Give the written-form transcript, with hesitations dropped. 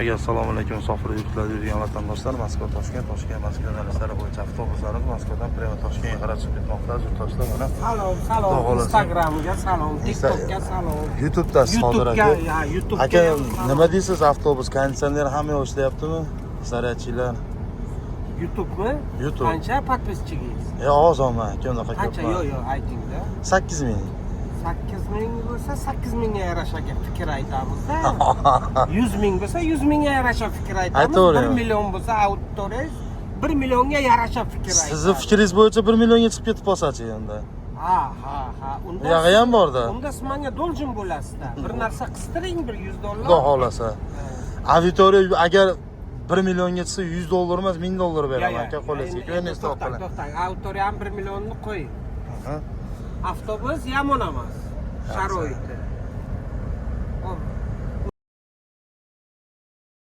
Assalomu alaykum, musofir yurtlarda yurgan vatandoshlar. Moskva Toshkent yo'nalishlari bo'yicha avtobuslarimiz Moskvadan prema Toshkentga qarab chiqib ketmoqda. Yurtdoshlar mana Salom, Instagramga salom, TikTokga salom. YouTube'da Sodir aka. YouTube'ga. Aka, nima deysiz, avtobus konditsioner hamma yoq ishlayaptimi? Zaryadchilar. YouTube'mi? YouTube. Qancha podpischigingiz? Ozman aka, unaqa ko'p. Qancha? Yo'q, aytingda. 8000. 8000 bo'lsa 8000 ga yarasha fikr aytamiz-da. 100,000 bo'lsa 100,000 ga yarasha fikr aytamiz. 1 million bo'lsa auditoriyangiz 1 millionga yarasha fikr aytamiz. Sizni fikringiz bo'yicha 1 millionga chiqib ketib qolsa-chi endi? Ha. Unda Yog'i ham bor-da. Unda siz menga doljon bo'lasiz-da. Bir narsa qistiring, bir $100. Xudo xolasa. Auditoriya agar 1 millionga chiqsa $100 emas, $1000 beraman aka, qo'lasiga. Ko'nglingiz to'q. To'xtang, auditoriya ham 1 millionni qo'ying. Avtobus yomon emas. Sharoit.